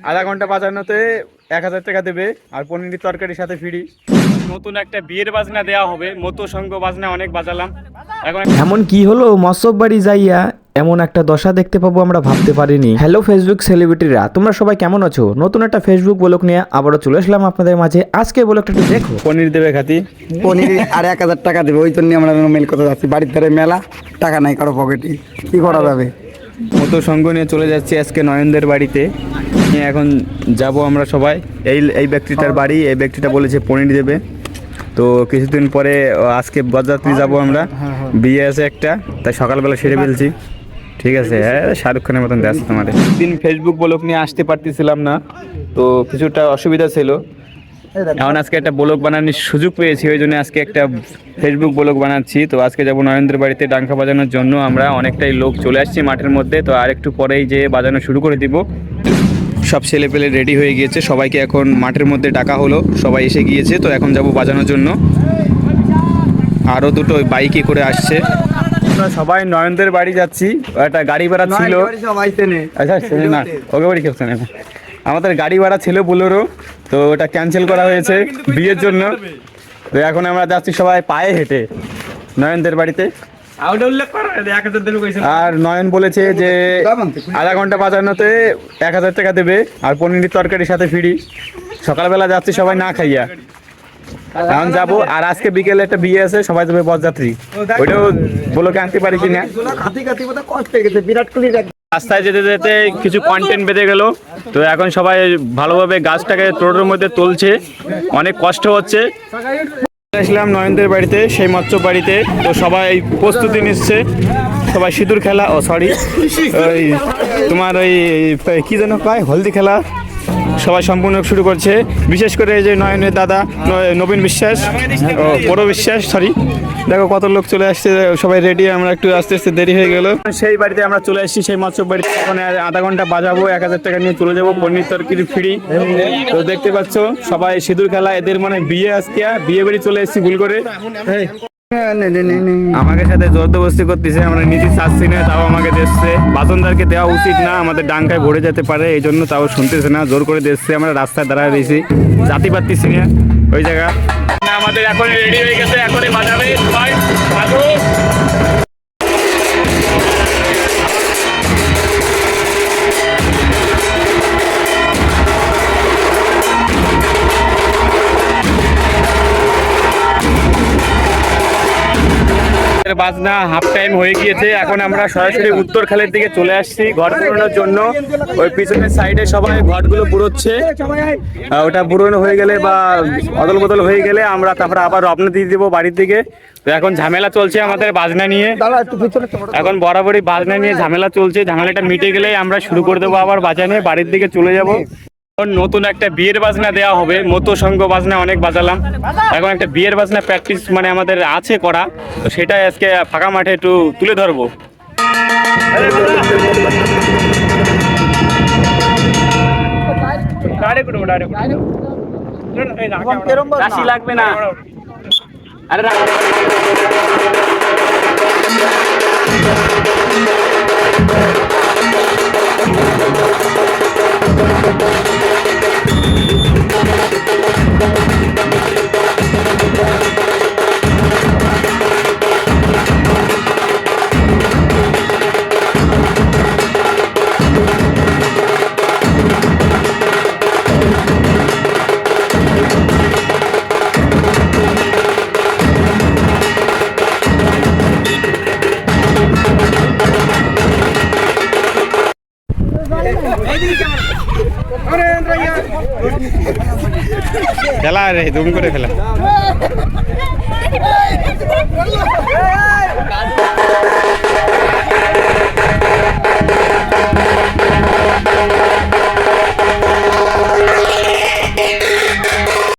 আধা ঘন্টা বাজানোতে 1000 টাকা দেবে আর পনিরের তরকারির সাথে ফ্রি। নতুন একটা বিয়ের বাজনা দেওয়া হবে, মতো সঙ্গ বাজনা অনেক বাজালাম। এখন এমন কি হলো মৎস্য বাড়ি যাইয়া এমন একটা দশা দেখতে পাবো আমরা ভাবতে পারিনি। হ্যালো ফেসবুক সেলিব্রিটিরা, তোমরা সবাই কেমন আছো? নতুন একটা ফেসবুক ব্লগ নিয়ে আবারও চলে আসলাম আপনাদের মাঝে। আজকে ব্লগটা একটু দেখো। পনির দেবে খাতি, পনির আর 1000 টাকা দেবে, ওই জন্য আমরা মেল করতে যাচ্ছি। বাড়ির ধারে মেলা, টাকা নাই কারো পকেটে, কি করা যাবে? মতো সঙ্গ নিয়ে চলে যাচ্ছি আজকে নয়নদের বাড়িতে। এখন যাব আমরা সবাই। এই ব্যক্তিটার বাড়ি, এই ব্যক্তিটা বলেছে পনির দেবে। তো কিছুদিন পরে আজকে বরযাত্রী যাব আমরা, বিয়ে আছে একটা, তাই সকালবেলা সেরে ফেলছি। ঠিক আছে, হ্যাঁ শাহরুখ খানের মতন ব্যস্ত তোমাদের। দিন ফেসবুক ব্লগ নিয়ে আসতে পারতেছিলাম না, তো কিছুটা অসুবিধা ছিল। এখন আজকে একটা ব্লগ বানানোর সুযোগ পেয়েছি, ওই জন্য আজকে একটা ফেসবুক ব্লগ বানাচ্ছি। তো আজকে যাবো নয়নদের বাড়িতে ডাঙ্কা বাজানোর জন্য। আমরা অনেকটাই লোক চলে আসছি মাঠের মধ্যে, তো আর একটু পরেই যে বাজানো শুরু করে দিব। সব ছেলে পেলে রেডি হয়ে গিয়েছে, সবাইকে এখন মাঠের মধ্যে ডাকা হলো, সবাই এসে গিয়েছে। তো এখন যাব বাজানোর জন্য। আরও দুটো বাইকে করে আসছে। আমরা সবাই নয়নদের বাড়ি যাচ্ছি। একটা গাড়ি ভাড়া ছিল, আচ্ছা না ওকে বাড়ি খেলছে না, আমাদের গাড়ি ভাড়া ছিল বোলেরো, তো ওটা ক্যান্সেল করা হয়েছে বিয়ের জন্য। তো এখন আমরা যাচ্ছি সবাই পায়ে হেঁটে নয়নদের বাড়িতে। আর নয়ন বলেছে যে আধা ঘন্টা বাজানোতে 1000 টাকা দেবে আর পনিরের তরকারির সাথে ফ্রি। সকালবেলা যাচ্ছি সবাই না খাইয়া, এখন যাবো। আর আজকে বিকেলে একটা বিয়ে আছে, সবাই যাবে বরযাত্রী, ওইটাও বলোকে আনতে পারি কিনা। রাস্তায় যেতে যেতে কিছু কন্টেন্ট বেঁধে গেল, তো এখন সবাই ভালোভাবে গাছটাকে টোটোর মধ্যে তুলছে, অনেক কষ্ট হচ্ছে। আসলাম নয়নদের বাড়িতে, সেই মৎস্য বাড়িতে। তো সবাই প্রস্তুতি নিচ্ছে, সবাই সিঁদুর খেলা, ও সরি ওই তোমার ওই কি যেন পায় হলদি খেলা, সবাই সম্পূর্ণ শুরু করছে। বিশেষ করে এই যে নয়নের দাদা নবীন বিশ্বাস, বড় বিশ্বাস, সরি, দেখো কত লোক চলে আসছে, সবাই রেডি। আমরা একটু আস্তে আস্তে দেরি হয়ে গেল। সেই বাড়িতে আমরা চলে আসছি, সেই মৎস্য বাড়িতে। ওখানে আধা ঘন্টা বাজাবো, 1000 টাকা নিয়ে চলে যাবো, পনির তরকারি ফ্রি। তো দেখতে পাচ্ছ সবাই সিঁদুর খেলা, এদের মানে বিয়ে আজকে, বিয়ে বাড়ি চলে এসেছি ভুল করে। আমাকে সাথে জোরদস্তি করতেছে, আমরা নিতে চাচ্ছি না, তাও আমাকে দিচ্ছে। বাসনদারকে দেওয়া উচিত না, আমাদের ডাঙ্কায় ভরে যেতে পারে, এই জন্য তাও শুনতেছে না, জোর করে দিচ্ছে। আমরা রাস্তায় দাঁড়ায় দিয়েছি, জাতি পারতেছি না ওই জায়গা। আমাদের এখন রেডি হয়ে গেছে, এখনই বাজাবে সবাই। বাজনা হাফ টাইম হয়ে গিয়েছে, এখন আমরা সরাসরি উত্তর খালের দিকে চলে আসছি ঘর পুরোনোর জন্য। ওই পিছনের সাইডে সবাই ঘরগুলো পুরোচ্ছে, ওটা পুরোনো হয়ে গেলে বা অদল বদল হয়ে গেলে আমরা তারপরে আবার রওনা দিয়ে দেবো বাড়ির দিকে। তো এখন ঝামেলা চলছে আমাদের বাজনা নিয়ে, এখন বরাবরই বাজনা নিয়ে ঝামেলা চলছে। ঝামেলাটা মিটে গেলেই আমরা শুরু করে দেবো আবার বাজানে, বাড়ির দিকে চলে যাব। নতুন একটা বিয়ের বাজনা দেওয়া হবে, মতো সঙ্গ বাজনা অনেক বাজালাম। এখন একটা বিয়ের বাজনা প্র্যাকটিস মানে আমাদের আছে করা, তো সেটাই আজকে ফাঁকা মাঠে একটু তুলে ধরবো। রাশি লাগবে না, আরে খেলা রে, দুম করে খেলা।